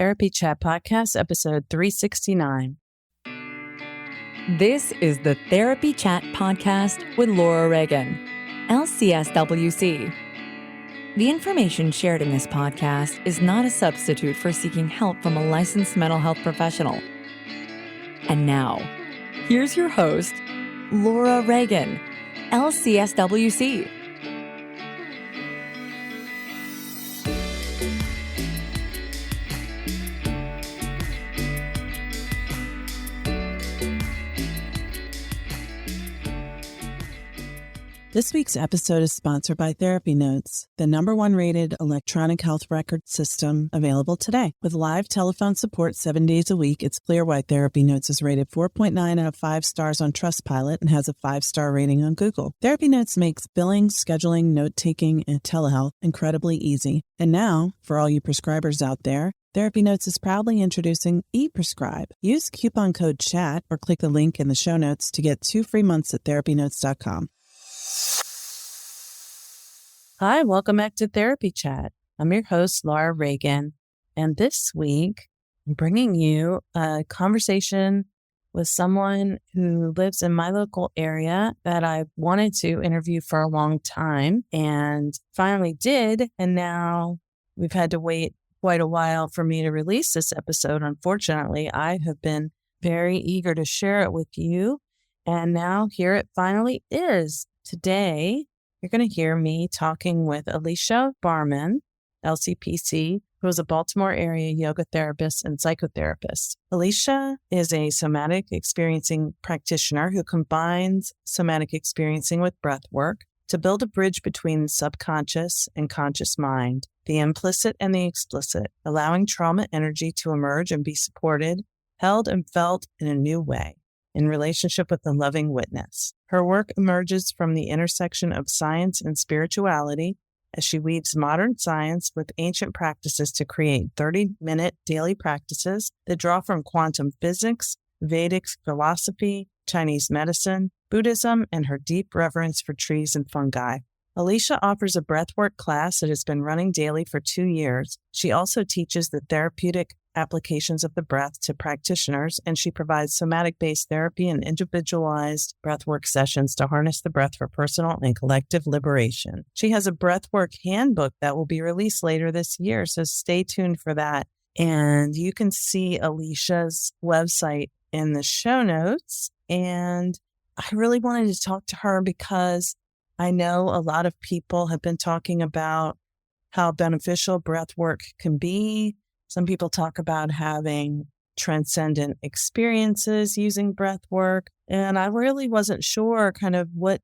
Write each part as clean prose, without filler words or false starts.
Therapy Chat Podcast, episode 369. This is the Therapy Chat Podcast with Laura Reagan, LCSWC. The information shared in this podcast is not a substitute for seeking help from a licensed mental health professional. And now, here's your host, Laura Reagan, LCSWC. This week's episode is sponsored by Therapy Notes, the #1 rated electronic health record system available today. With live telephone support 7 days a week, it's clear why Therapy Notes is rated 4.9 out of 5 stars on Trustpilot and has a 5-star rating on Google. Therapy Notes makes billing, scheduling, note-taking, and telehealth incredibly easy. And now, for all you prescribers out there, Therapy Notes is proudly introducing ePrescribe. Use coupon code CHAT or click the link in the show notes to get 2 free months at therapynotes.com. Hi, welcome back to Therapy Chat. I'm your host, Laura Reagan, and this week I'm bringing you a conversation with someone who lives in my local area that I wanted to interview for a long time and finally did, and now we've had to wait quite a while for me to release this episode. Unfortunately, I have been very eager to share it with you, and now here it finally is. Today, you're going to hear me talking with Alicia Barmon, LCPC, who is a Baltimore area yoga therapist and psychotherapist. Alicia is a somatic experiencing practitioner who combines somatic experiencing with breathwork to build a bridge between the subconscious and conscious mind, the implicit and the explicit, allowing trauma energy to emerge and be supported, held, and felt in a new way in relationship with the loving witness. Her work emerges from the intersection of science and spirituality as she weaves modern science with ancient practices to create 30-minute daily practices that draw from quantum physics, Vedic philosophy, Chinese medicine, Buddhism, and her deep reverence for trees and fungi. Alicia offers a breathwork class that has been running daily for 2 years. She also teaches the therapeutic applications of the breath to practitioners, and she provides somatic-based therapy and individualized breathwork sessions to harness the breath for personal and collective liberation. She has a breathwork handbook that will be released later this year, so stay tuned for that. And you can see Alicia's website in the show notes. And I really wanted to talk to her because I know a lot of people have been talking about how beneficial breathwork can be. Some people talk about having transcendent experiences using breath work. And I really wasn't sure kind of what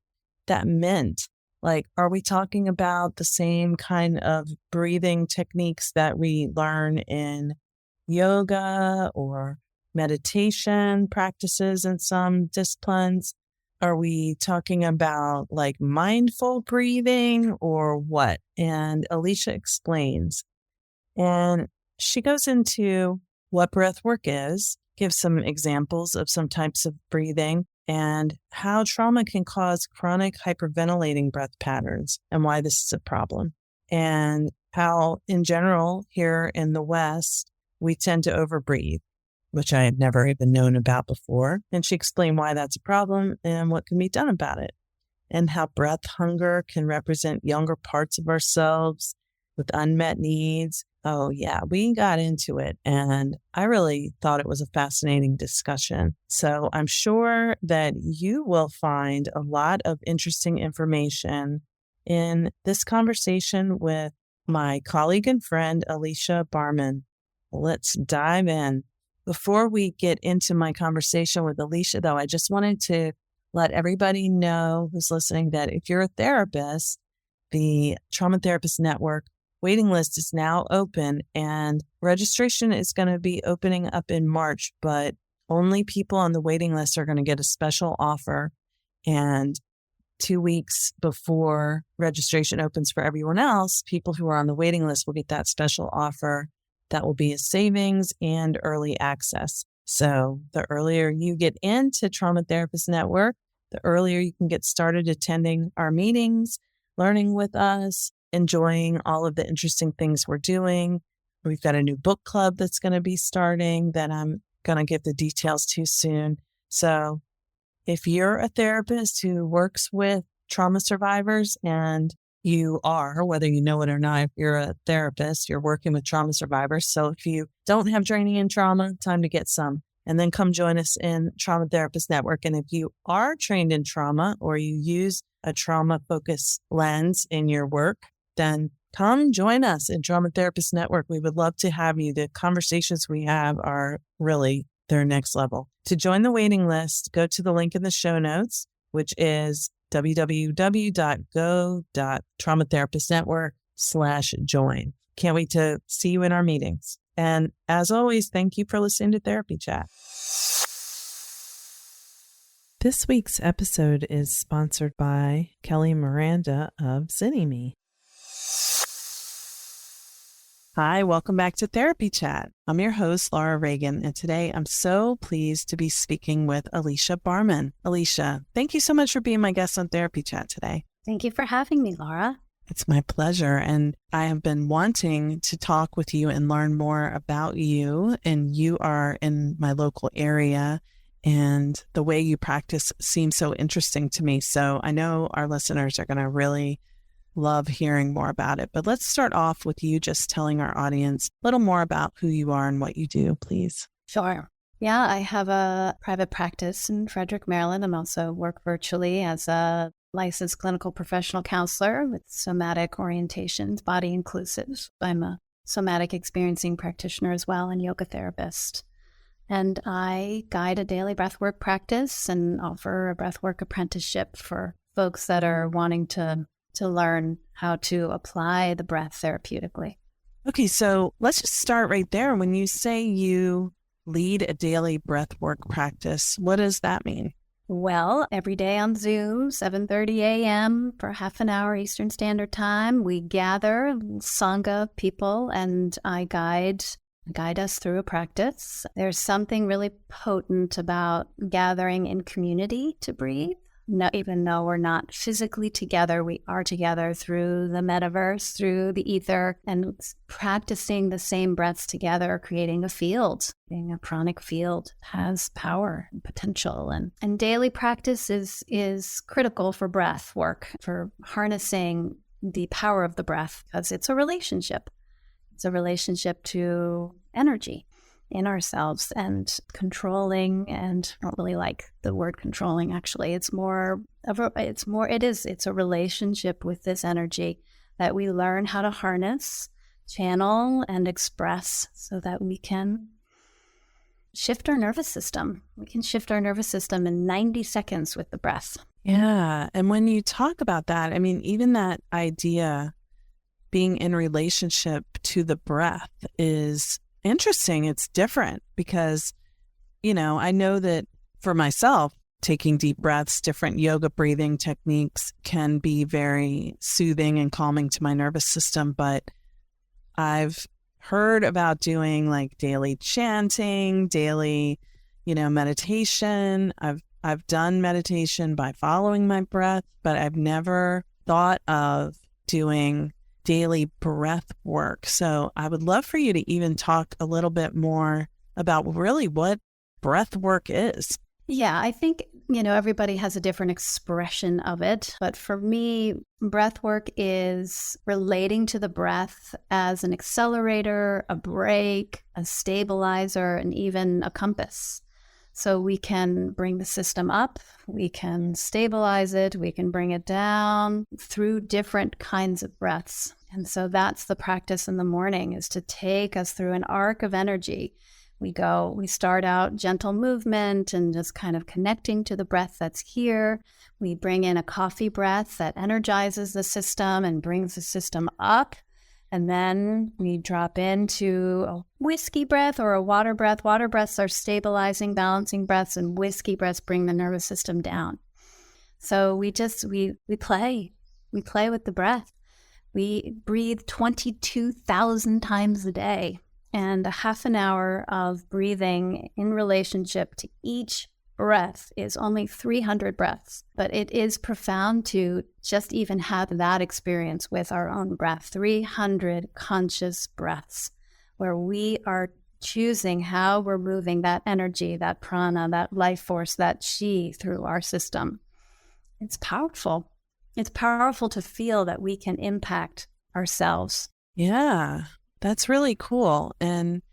that meant. Like, are we talking about the same kind of breathing techniques that we learn in yoga or meditation practices in some disciplines? Are we talking about like mindful breathing or what? And Alicia explains. And she goes into what breathwork is, gives some examples of some types of breathing, and how trauma can cause chronic hyperventilating breath patterns and why this is a problem, and how, in general, here in the West, we tend to overbreathe, which I had never even known about before. And she explained why that's a problem and what can be done about it, and how breath hunger can represent younger parts of ourselves with unmet needs. Oh yeah, we got into it, and I really thought it was a fascinating discussion. So I'm sure that you will find a lot of interesting information in this conversation with my colleague and friend, Alicia Barmon. Let's dive in. Before we get into my conversation with Alicia, though, I just wanted to let everybody know who's listening that if you're a therapist, the Trauma Therapist Network waiting list is now open, and registration is going to be opening up in March, but only people on the waiting list are going to get a special offer. And 2 weeks before registration opens for everyone else, people who are on the waiting list will get that special offer that will be a savings and early access. So the earlier you get into Trauma Therapist Network, the earlier you can get started attending our meetings, learning with us, enjoying all of the interesting things we're doing. We've got a new book club that's going to be starting that I'm going to give the details to soon. So if you're a therapist who works with trauma survivors, and you are, whether you know it or not, if you're a therapist, you're working with trauma survivors. So if you don't have training in trauma, time to get some. And then come join us in Trauma Therapist Network. And if you are trained in trauma or you use a trauma-focused lens in your work, then come join us in Trauma Therapist Network. We would love to have you. The conversations we have are really their next level. To join the waiting list, go to the link in the show notes, which is www.go.traumatherapistnetwork.com/join. Can't wait to see you in our meetings. And as always, thank you for listening to Therapy Chat. This week's episode is sponsored by Kelly Miranda of Zini-Me. Hi, welcome back to Therapy Chat. I'm your host, Laura Reagan, and today I'm so pleased to be speaking with Alicia Barmon. Alicia, thank you so much for being my guest on Therapy Chat today. Thank you for having me, Laura. It's my pleasure, and I have been wanting to talk with you and learn more about you, and you are in my local area, and the way you practice seems so interesting to me. So I know our listeners are going to really love hearing more about it. But let's start off with you just telling our audience a little more about who you are and what you do, please. Sure. Yeah, I have a private practice in Frederick, Maryland. I'm also work virtually as a licensed clinical professional counselor with somatic orientations, body inclusive. I'm a somatic experiencing practitioner as well and yoga therapist. And I guide a daily breathwork practice and offer a breathwork apprenticeship for folks that are wanting to learn how to apply the breath therapeutically. Okay, so let's just start right there. When you say you lead a daily breathwork practice, what does that mean? Well, every day on Zoom, 7:30 a.m. for half an hour Eastern Standard Time, we gather Sangha people and I guide us through a practice. There's something really potent about gathering in community to breathe. No, even though we're not physically together, we are together through the metaverse, through the ether, and practicing the same breaths together, creating a field. Being a pranic field has power and potential. And daily practice is critical for breath work, for harnessing the power of the breath, because it's a relationship. It's a relationship to energy in ourselves and controlling, and I don't really like the word controlling actually. It's a relationship with this energy that we learn how to harness, channel, and express so that we can shift our nervous system. We can shift our nervous system in 90 seconds with the breath. Yeah. And when you talk about that, I mean, even that idea being in relationship to the breath is interesting. It's different because, I know that for myself, taking deep breaths, different yoga breathing techniques can be very soothing and calming to my nervous system. But I've heard about doing like daily chanting, daily, meditation. I've done meditation by following my breath, but I've never thought of doing daily breath work. So I would love for you to even talk a little bit more about really what breath work is. Yeah, I think, everybody has a different expression of it. But for me, breath work is relating to the breath as an accelerator, a brake, a stabilizer, and even a compass. So we can bring the system up, we can stabilize it, we can bring it down through different kinds of breaths. And so that's the practice in the morning, is to take us through an arc of energy. We start out gentle movement and just kind of connecting to the breath that's here. We bring in a coffee breath that energizes the system and brings the system up. And then we drop into a whiskey breath or a water breath. Water breaths are stabilizing, balancing breaths, and whiskey breaths bring the nervous system down. So we play with the breath. We breathe 22,000 times a day, and a half an hour of breathing in relationship to each breath is only 300 breaths. But it is profound to just even have that experience with our own breath, 300 conscious breaths where we are choosing how we're moving that energy, that prana, that life force, that chi through our system. It's powerful. It's powerful to feel that we can impact ourselves. Yeah, that's really cool. And,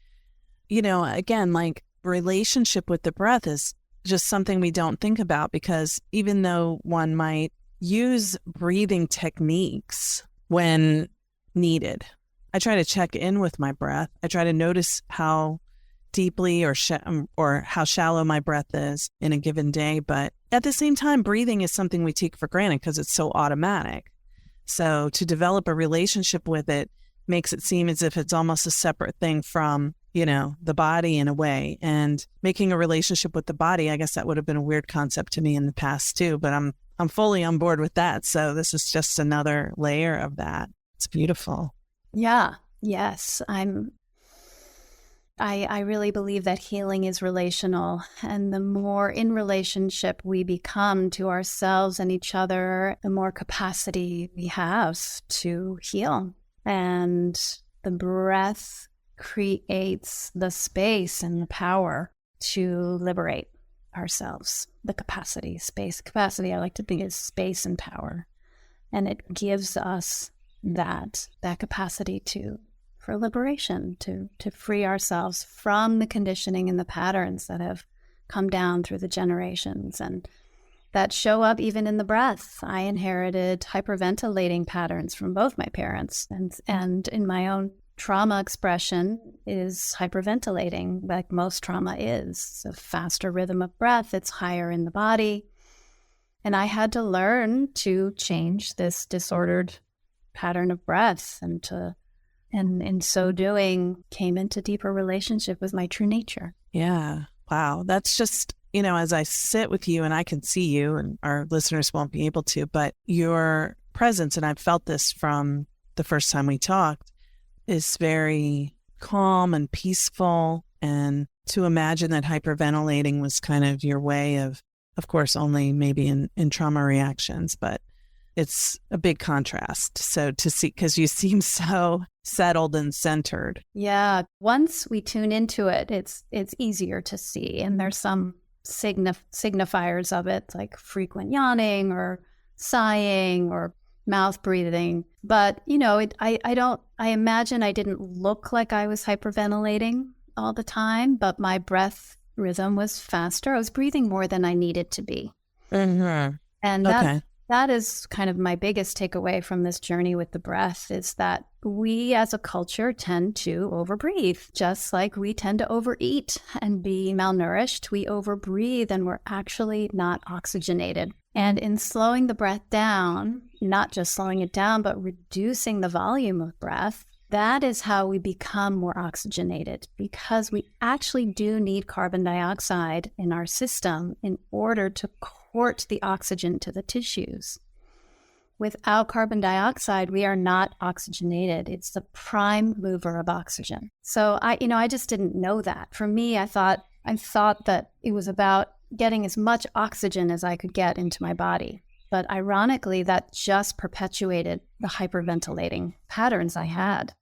again, like relationship with the breath is just something we don't think about, because even though one might use breathing techniques when needed, I try to check in with my breath. I try to notice how deeply or how shallow my breath is in a given day. But at the same time, breathing is something we take for granted because it's so automatic. So to develop a relationship with it makes it seem as if it's almost a separate thing from, the body in a way. And making a relationship with the body, I guess that would have been a weird concept to me in the past too, but I'm fully on board with that. So this is just another layer of that. It's beautiful. Yeah. Yes. I really believe that healing is relational, and the more in relationship we become to ourselves and each other, the more capacity we have to heal. And the breath creates the space and the power to liberate ourselves. The capacity, I like to think is space and power. And it gives us that capacity for liberation, to free ourselves from the conditioning and the patterns that have come down through the generations and that show up even in the breath. I inherited hyperventilating patterns from both my parents, and in my own trauma expression is hyperventilating, like most trauma is. It's a faster rhythm of breath, it's higher in the body. And I had to learn to change this disordered pattern of breath, and in so doing, came into deeper relationship with my true nature. Yeah. Wow. That's just, as I sit with you and I can see you, and our listeners won't be able to, but your presence, and I've felt this from the first time we talked, is very calm and peaceful. And to imagine that hyperventilating was kind of your way of course, only maybe in trauma reactions, but it's a big contrast. So to see, because you seem so settled and centered. Yeah. Once we tune into it, it's easier to see. And there's some signifiers of it, like frequent yawning or sighing or mouth breathing. But, I imagine I didn't look like I was hyperventilating all the time, but my breath rhythm was faster. I was breathing more than I needed to be. Mm-hmm. And that is kind of my biggest takeaway from this journey with the breath, is that we as a culture tend to overbreathe, just like we tend to overeat and be malnourished. We overbreathe and we're actually not oxygenated. And in slowing the breath down, not just slowing it down, but reducing the volume of breath, that is how we become more oxygenated, because we actually do need carbon dioxide in our system in order to court the oxygen to the tissues. Without carbon dioxide, we are not oxygenated. It's the prime mover of oxygen. So I just didn't know that. For me, I thought that it was about getting as much oxygen as I could get into my body. But ironically, that just perpetuated the hyperventilating patterns I had.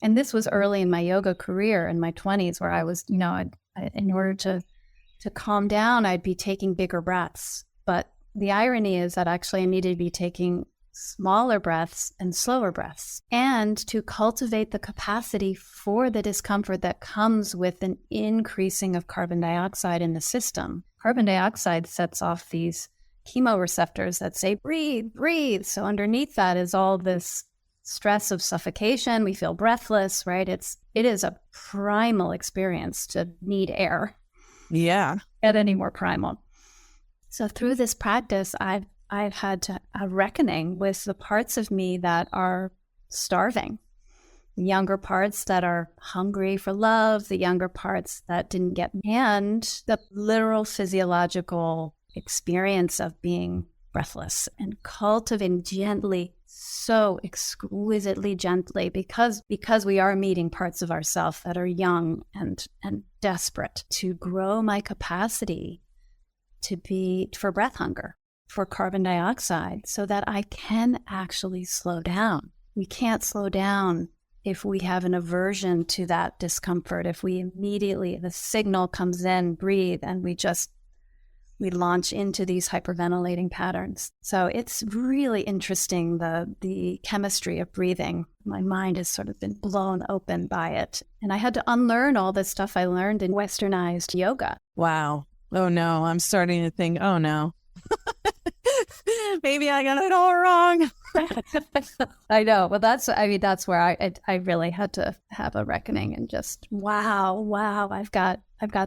And this was early in my yoga career in my 20s, where I was, in order to calm down, I'd be taking bigger breaths. But the irony is that actually I needed to be taking smaller breaths and slower breaths, and to cultivate the capacity for the discomfort that comes with an increasing of carbon dioxide in the system. Carbon dioxide sets off these chemoreceptors that say, breathe, breathe. So underneath that is all this stress of suffocation. We feel breathless, right? It is a primal experience to need air. Yeah. Get any more primal. So through this practice, I've had a reckoning with the parts of me that are starving, the younger parts that are hungry for love, the younger parts that didn't get, and the literal physiological experience of being breathless, and cultivating gently, so exquisitely gently, because we are meeting parts of ourselves that are young and desperate, to grow my capacity for breath hunger, for carbon dioxide, so that I can actually slow down. We can't slow down if we have an aversion to that discomfort, if we immediately, the signal comes in, breathe, and we launch into these hyperventilating patterns. So it's really interesting, the chemistry of breathing. My mind has sort of been blown open by it. And I had to unlearn all this stuff I learned in Westernized yoga. Wow. Oh no, I'm starting to think, oh no. Maybe I got it all wrong. I know. Well, that's where I really had to have a reckoning and just, wow, I've got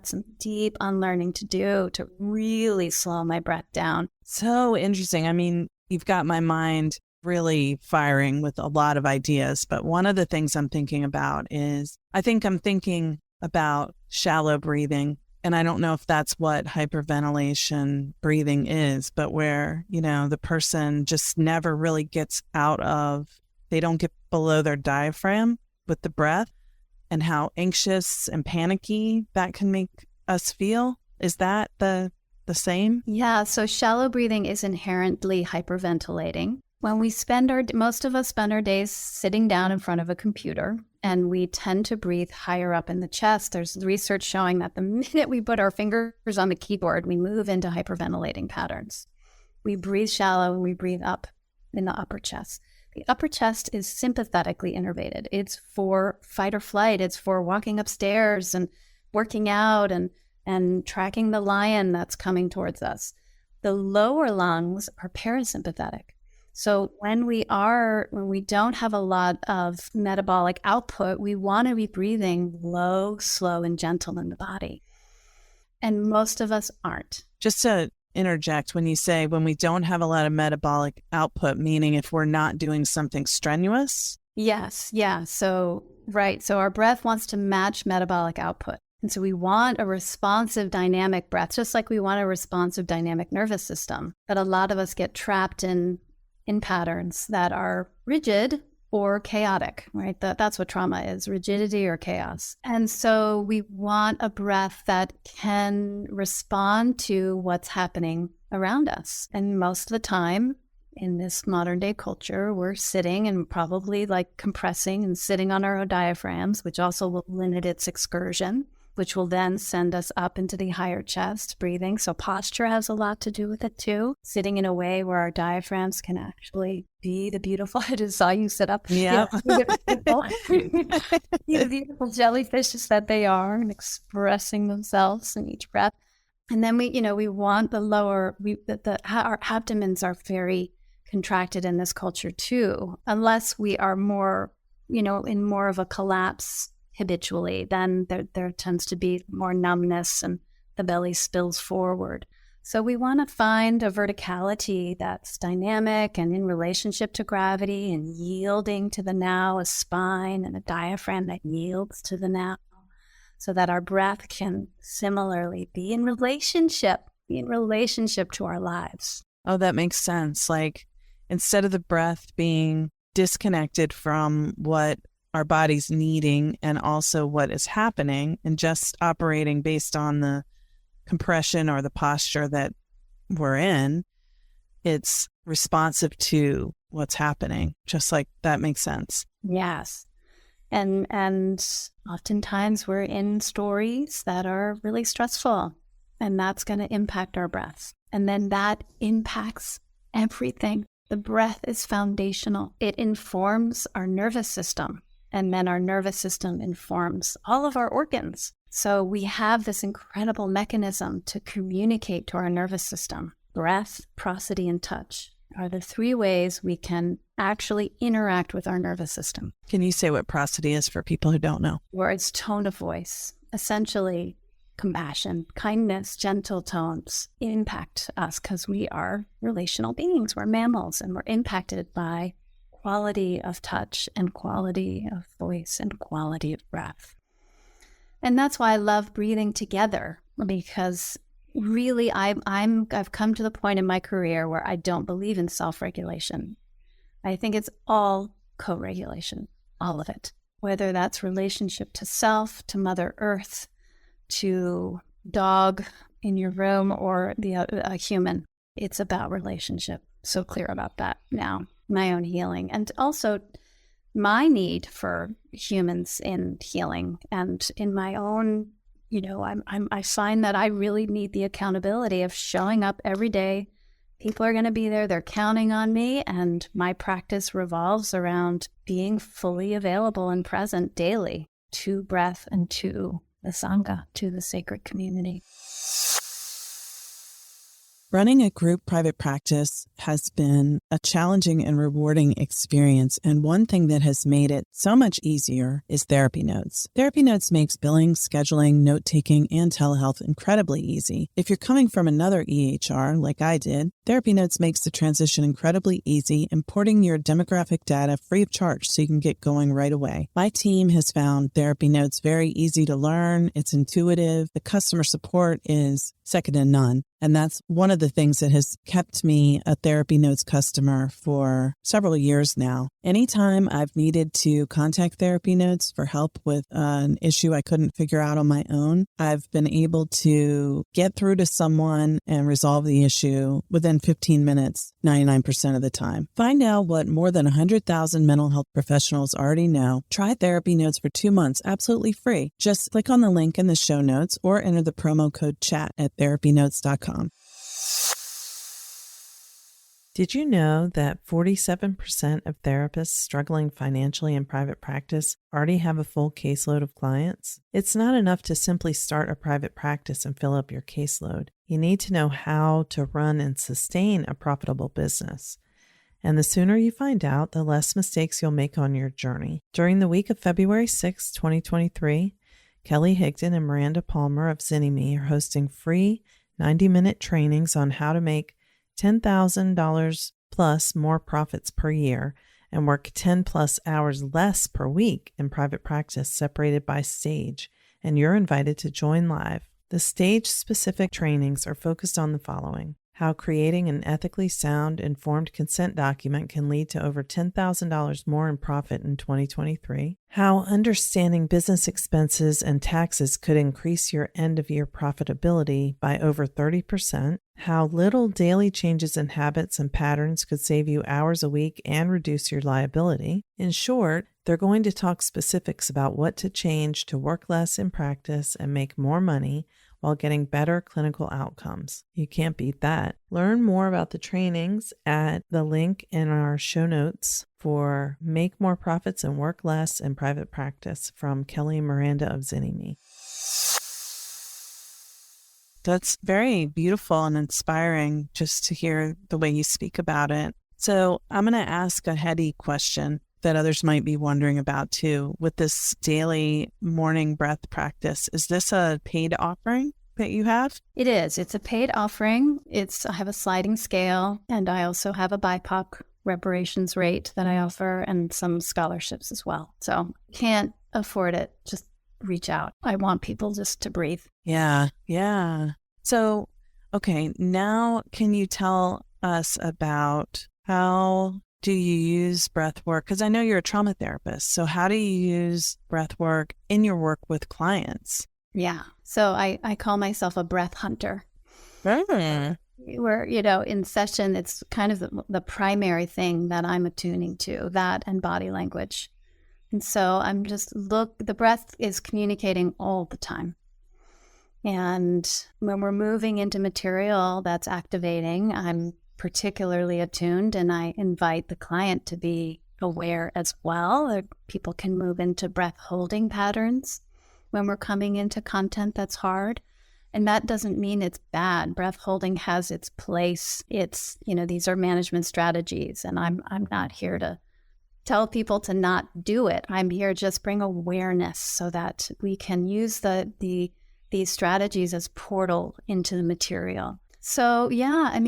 some deep unlearning to do to really slow my breath down. So interesting. I mean, you've got my mind really firing with a lot of ideas, but one of the things I'm thinking about is, I'm thinking about shallow breathing. And I don't know if that's what hyperventilation breathing is, but where, the person just never really gets they don't get below their diaphragm with the breath, and how anxious and panicky that can make us feel. Is that the same? Yeah. So shallow breathing is inherently hyperventilating. When most of us spend our days sitting down in front of a computer, and we tend to breathe higher up in the chest. There's research showing that the minute we put our fingers on the keyboard, we move into hyperventilating patterns. We breathe shallow and we breathe up in the upper chest. The upper chest is sympathetically innervated. It's for fight or flight. It's for walking upstairs and working out and tracking the lion that's coming towards us. The lower lungs are parasympathetic. So when we don't have a lot of metabolic output, we want to be breathing low, slow, and gentle in the body. And most of us aren't. Just to interject, when you say when we don't have a lot of metabolic output, meaning if we're not doing something strenuous? Yes. Yeah. So, right. So our breath wants to match metabolic output. And so we want a responsive dynamic breath, just like we want a responsive dynamic nervous system. But a lot of us get trapped in patterns that are rigid or chaotic, right? That's what trauma is, rigidity or chaos. And so we want a breath that can respond to what's happening around us. And most of the time in this modern day culture, we're sitting and probably like compressing and sitting on our diaphragms, which also will limit its excursion, which will then send us up into the higher chest breathing. So posture has a lot to do with it too. Sitting in a way where our diaphragms can actually be the beautiful, I just saw you sit up. Yeah. The beautiful jellyfishes that they are and expressing themselves in each breath. And then we want the lower, our abdomens are very contracted in this culture too, unless we are more, in more of a collapse habitually, then there tends to be more numbness and the belly spills forward. So we want to find a verticality that's dynamic and in relationship to gravity and yielding to the now, a spine and a diaphragm that yields to the now, so that our breath can similarly be in relationship to our lives. Oh, that makes sense. Like instead of the breath being disconnected from what our body's needing and also what is happening and just operating based on the compression or the posture that we're in, it's responsive to what's happening. Just like that makes sense. Yes. And oftentimes we're in stories that are really stressful, and that's going to impact our breath. And then that impacts everything. The breath is foundational. It informs our nervous system. And then our nervous system informs all of our organs. So we have this incredible mechanism to communicate to our nervous system. Breath, prosody, and touch are the three ways we can actually interact with our nervous system. Can you say what prosody is for people who don't know? Where it's tone of voice, essentially compassion, kindness, gentle tones impact us because we are relational beings. We're mammals, and we're impacted by quality of touch and quality of voice and quality of breath. And that's why I love breathing together, because really I've come to the point in my career where I don't believe in self-regulation. I think it's all co-regulation, all of it, whether that's relationship to self, to Mother Earth, to dog in your room, or a human. It's about relationship. So clear about that now. My own healing. And also my need for humans in healing, and in my own, I find that I really need the accountability of showing up every day. People are going to be there. They're counting on me. And my practice revolves around being fully available and present daily to breath and to the Sangha, to the sacred community. Running a group private practice has been a challenging and rewarding experience, and one thing that has made it so much easier is Therapy Notes. Therapy Notes makes billing, scheduling, note-taking, and telehealth incredibly easy. If you're coming from another EHR, like I did, Therapy Notes makes the transition incredibly easy, importing your demographic data free of charge so you can get going right away. My team has found Therapy Notes very easy to learn. It's intuitive. The customer support is second to none. And that's one of the things that has kept me a Therapy Notes customer for several years now. Anytime I've needed to contact Therapy Notes for help with an issue I couldn't figure out on my own, I've been able to get through to someone and resolve the issue within 15 minutes, 99% of the time. Find out what more than 100,000 mental health professionals already know. Try Therapy Notes for 2 months absolutely free. Just click on the link in the show notes or enter the promo code CHAT at therapynotes.com. Did you know that 47% of therapists struggling financially in private practice already have a full caseload of clients? It's not enough to simply start a private practice and fill up your caseload. You need to know how to run and sustain a profitable business. And the sooner you find out, the less mistakes you'll make on your journey. During the week of February 6, 2023, Kelly Higdon and Miranda Palmer of Zinni are hosting free 90-minute trainings on how to make $10,000 plus more profits per year and work 10 plus hours less per week in private practice separated by stage. And you're invited to join live. The stage-specific trainings are focused on the following: how creating an ethically sound, informed consent document can lead to over $10,000 more in profit in 2023, how understanding business expenses and taxes could increase your end-of-year profitability by over 30%, how little daily changes in habits and patterns could save you hours a week and reduce your liability. In short, they're going to talk specifics about what to change to work less in practice and make more money while getting better clinical outcomes. You can't beat that. Learn more about the trainings at the link in our show notes for Make More Profits and Work Less in Private Practice from Kelly and Miranda of Zinni. That's very beautiful and inspiring just to hear the way you speak about it. So I'm going to ask a heady question that others might be wondering about too. With this daily morning breath practice, is this a paid offering that you have? It is. It's a paid offering. I have a sliding scale, and I also have a BIPOC reparations rate that I offer and some scholarships as well. So can't afford it, just reach out. I want people just to breathe. Yeah. So, okay, now can you tell us about how do you use breath work? Because I know you're a trauma therapist. So how do you use breath work in your work with clients? Yeah. So I call myself a breath hunter. Mm. Where, in session, it's kind of the primary thing that I'm attuning to, that and body language. And so the breath is communicating all the time. And when we're moving into material that's activating, I'm particularly attuned, and I invite the client to be aware as well. People can move into breath holding patterns when we're coming into content that's hard. And that doesn't mean it's bad. Breath holding has its place. These are management strategies, and I'm not here to tell people to not do it. I'm here just bring awareness so that we can use these strategies as portal into the material. So yeah,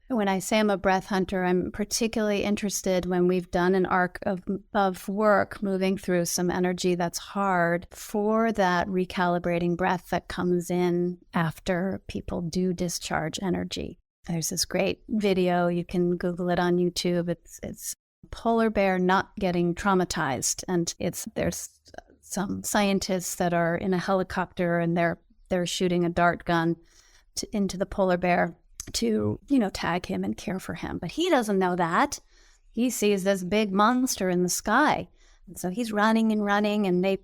when I say I'm a breath hunter, I'm particularly interested when we've done an arc of work moving through some energy that's hard, for that recalibrating breath that comes in after people do discharge energy. There's this great video, you can Google it on YouTube. It's polar bear not getting traumatized, and there's some scientists that are in a helicopter and they're shooting a dart gun into the polar bear to, tag him and care for him. But he doesn't know that. he sees this big monster in the sky. And so he's running and they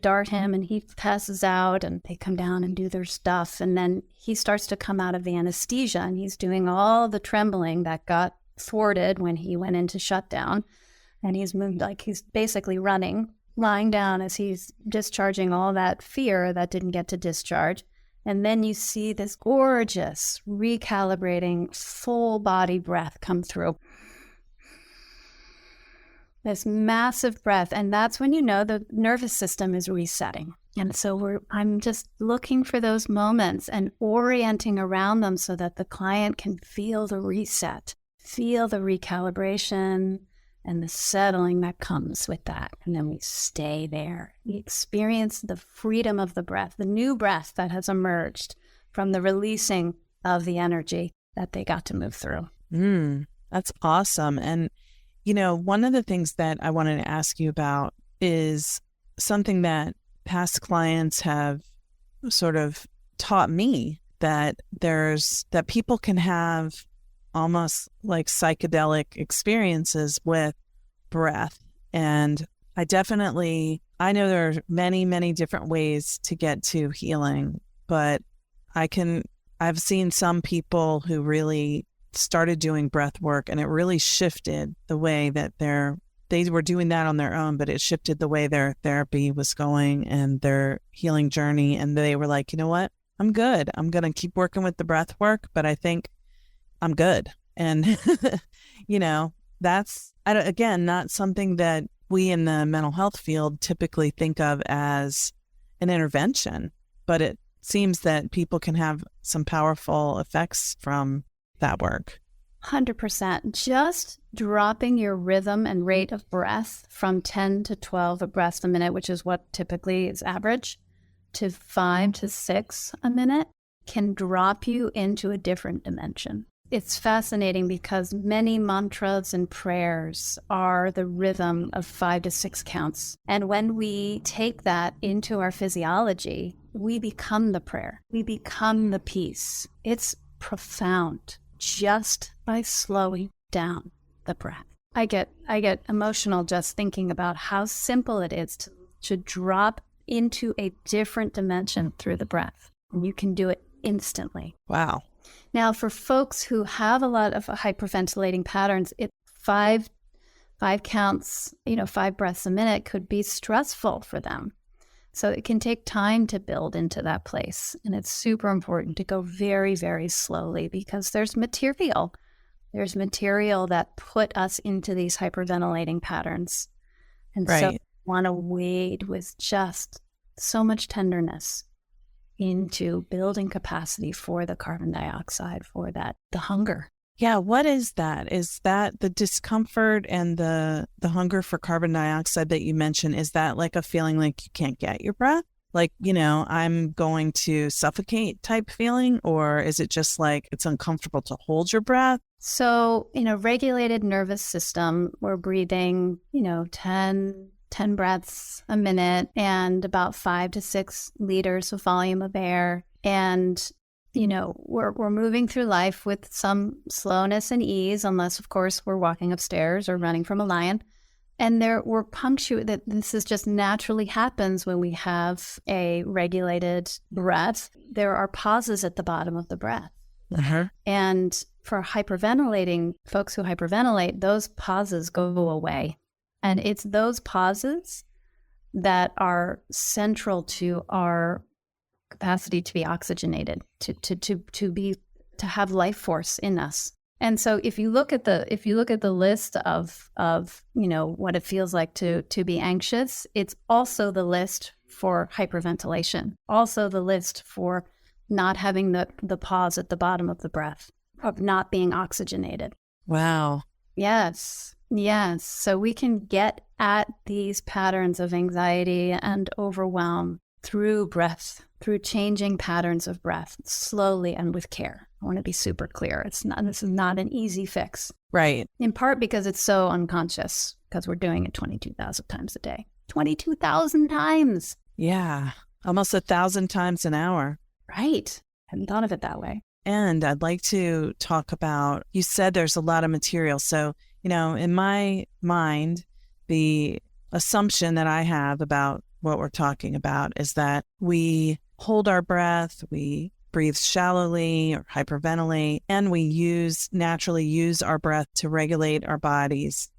dart him and he passes out and they come down and do their stuff. And then he starts to come out of the anesthesia and he's doing all the trembling that got thwarted when he went into shutdown. And he's moved, like he's basically running, lying down as he's discharging all that fear that didn't get to discharge. And then you see this gorgeous recalibrating full body breath come through. This massive breath. And that's when you know the nervous system is resetting. And so I'm just looking for those moments and orienting around them so that the client can feel the reset, feel the recalibration and the settling that comes with that. And then we stay there. We experience the freedom of the breath, the new breath that has emerged from the releasing of the energy that they got to move through. That's awesome. And you know, one of the things that I wanted to ask you about is something that past clients have sort of taught me, that people can have almost like psychedelic experiences with breath. And I know there are many, many different ways to get to healing, but I've seen some people who really started doing breath work and it really shifted the way that they were doing that on their own, but it shifted the way their therapy was going and their healing journey. And they were like, you know what? I'm good. I'm going to keep working with the breath work, but I think I'm good. And, you know, that's, again, not something that we in the mental health field typically think of as an intervention, but it seems that people can have some powerful effects from that work. 100%. Just dropping your rhythm and rate of breath from 10 to 12 breaths a minute, which is what typically is average, to 5 to 6 a minute, can drop you into a different dimension. It's fascinating because many mantras and prayers are the rhythm of 5 to 6 counts. And when we take that into our physiology, we become the prayer. We become the peace. It's profound just by slowing down the breath. I get emotional just thinking about how simple it is to drop into a different dimension through the breath. And you can do it instantly. Wow. Now, for folks who have a lot of hyperventilating patterns, 5 counts, 5 breaths a minute could be stressful for them. So it can take time to build into that place. And it's super important to go very, very slowly because there's material. There's material that put us into these hyperventilating patterns. And right. So I want to wade with just so much tenderness into building capacity for the carbon dioxide, for the hunger. Yeah, what is that? Is that the discomfort and the hunger for carbon dioxide that you mentioned? Is that like a feeling like you can't get your breath? Like, I'm going to suffocate type feeling? Or is it just like it's uncomfortable to hold your breath? So in a regulated nervous system, we're breathing, 10 breaths a minute and about 5 to 6 liters of volume of air. And we're moving through life with some slowness and ease, unless, of course, we're walking upstairs or running from a lion. And we're punctuated that this is just naturally happens when we have a regulated breath. There are pauses at the bottom of the breath. Uh-huh. And for hyperventilating, folks who hyperventilate, those pauses go away. And it's those pauses that are central to our capacity to be oxygenated, to have life force in us. And so if you look at the list of what it feels like to be anxious, it's also the list for hyperventilation, also the list for not having the pause at the bottom of the breath, of not being oxygenated. Wow. Yes. So we can get at these patterns of anxiety and overwhelm through breath, through changing patterns of breath, slowly and with care. I want to be super clear. This is not an easy fix. Right. In part because it's so unconscious, because we're doing it 22,000 times a day. 22,000 times. Yeah. Almost 1,000 times an hour. Right. Hadn't thought of it that way. And I'd like to talk about, you said there's a lot of material. So in my mind, the assumption that I have about what we're talking about is that we hold our breath, we breathe shallowly or hyperventilate, and we naturally use our breath to regulate our bodies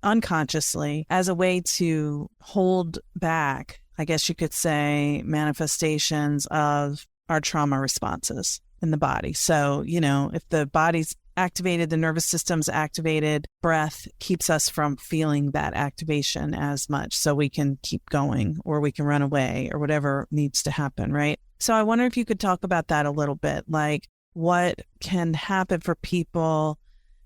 unconsciously as a way to hold back, I guess you could say, manifestations of our trauma responses in the body. So, if the body's activated, the nervous system's activated, breath keeps us from feeling that activation as much, so we can keep going or we can run away or whatever needs to happen, right? So I wonder if you could talk about that a little bit, like what can happen for people,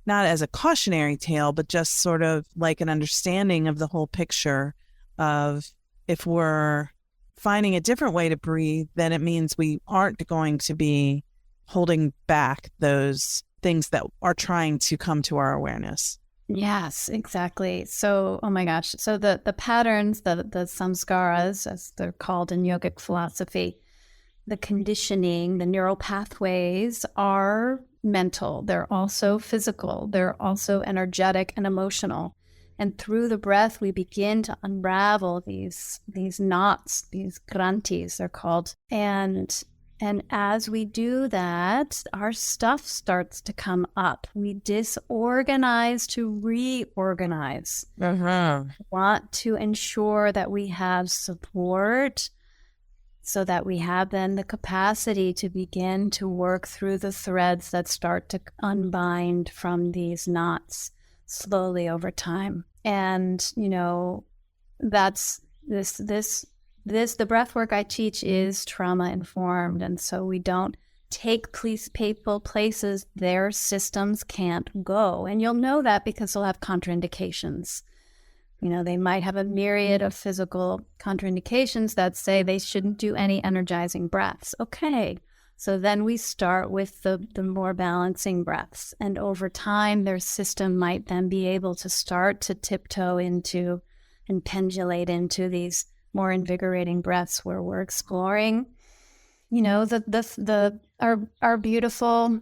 not as a cautionary tale, but just sort of like an understanding of the whole picture of if we're finding a different way to breathe, then it means we aren't going to be holding back those things that are trying to come to our awareness. Yes, exactly. So, oh my gosh. So the patterns, the samskaras, as they're called in yogic philosophy, the conditioning, the neural pathways are mental. They're also physical. They're also energetic and emotional. And through the breath, we begin to unravel these knots, these grantis, they're called. And as we do that, our stuff starts to come up. We disorganize to reorganize. Want to ensure that we have support so that we have then the capacity to begin to work through the threads that start to unbind from these knots slowly over time. And, that's the breath work I teach is trauma-informed. And so we don't take people places their systems can't go. And you'll know that because they'll have contraindications. They might have a myriad of physical contraindications that say they shouldn't do any energizing breaths. Okay. So then we start with the more balancing breaths. And over time, their system might then be able to start to tiptoe into and pendulate into these more invigorating breaths where we're exploring, our beautiful,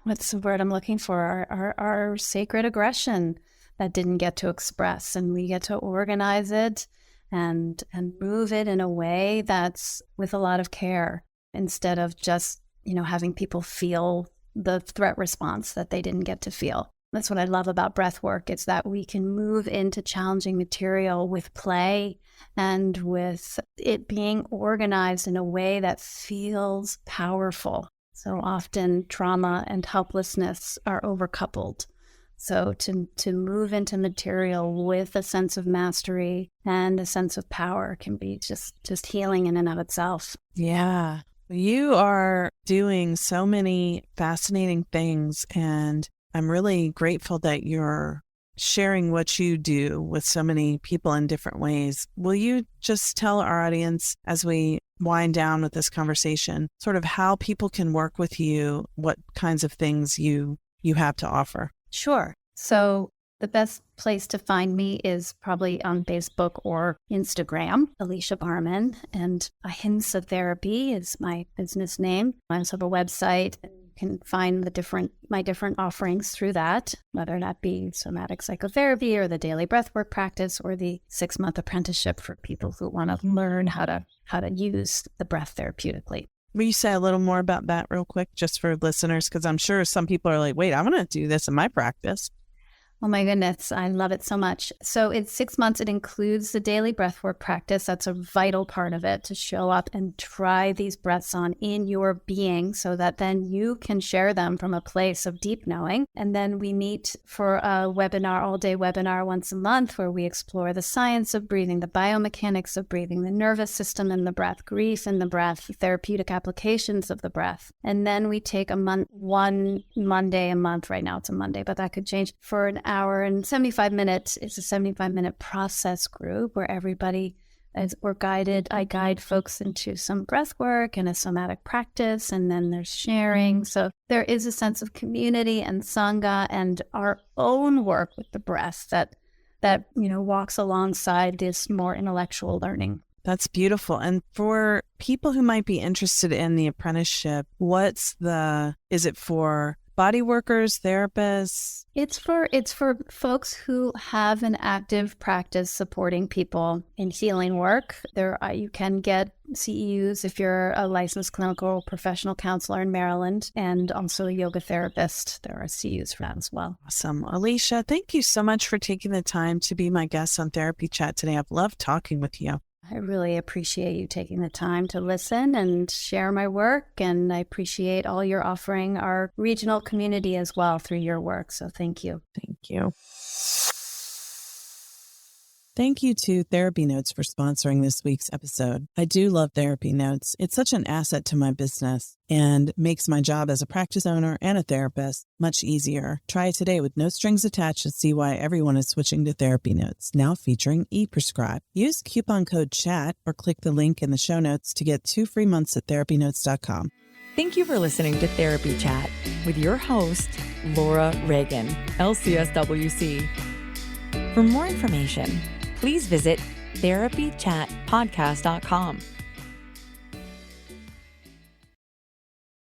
what's the word I'm looking for? Our sacred aggression that didn't get to express, and we get to organize it and move it in a way that's with a lot of care, instead of just, having people feel the threat response that they didn't get to feel. That's what I love about breath work. It's that we can move into challenging material with play and with it being organized in a way that feels powerful. So often trauma and helplessness are overcoupled. So to move into material with a sense of mastery and a sense of power can be just healing in and of itself. Yeah. You are doing so many fascinating things, and I'm really grateful that you're sharing what you do with so many people in different ways. Will you just tell our audience, as we wind down with this conversation, sort of how people can work with you, what kinds of things you have to offer? Sure. So the best place to find me is probably on Facebook or Instagram, Alicia Barmon, and Ahimsa Therapy is my business name. I also have a website, and you can find my different offerings through that, whether that be somatic psychotherapy or the daily breathwork practice or the 6-month apprenticeship for people who want to learn how to use the breath therapeutically. Will you say a little more about that real quick, just for listeners? Because I'm sure some people are like, wait, I want to do this in my practice. Oh my goodness, I love it so much. So it's 6 months. It includes the daily breathwork practice. That's a vital part of it, to show up and try these breaths on in your being so that then you can share them from a place of deep knowing. And then we meet for a webinar, all-day webinar once a month, where we explore the science of breathing, the biomechanics of breathing, the nervous system in the breath, grief in the breath, therapeutic applications of the breath. And then we take one Monday a month. Right now it's a Monday, but that could change, for an hour and 75 minutes. It's a 75-minute process group where we're guided. I guide folks into some breath work and a somatic practice, and then there's sharing. So there is a sense of community and sangha and our own work with the breath that walks alongside this more intellectual learning. That's beautiful. And for people who might be interested in the apprenticeship, is it for body workers, therapists? It's for folks who have an active practice supporting people in healing work. You can get CEUs if you're a licensed clinical professional counselor in Maryland, and also a yoga therapist. There are CEUs for that as well. Awesome. Alicia, thank you so much for taking the time to be my guest on Therapy Chat today. I've loved talking with you. I really appreciate you taking the time to listen and share my work, and I appreciate all you're offering our regional community as well through your work. So thank you. Thank you. Thank you to Therapy Notes for sponsoring this week's episode. I do love Therapy Notes. It's such an asset to my business and makes my job as a practice owner and a therapist much easier. Try it today with no strings attached to see why everyone is switching to Therapy Notes, now featuring ePrescribe. Use coupon code CHAT or click the link in the show notes to get 2 free months at therapynotes.com. Thank you for listening to Therapy Chat with your host, Laura Reagan, LCSWC. For more information, please visit therapychatpodcast.com.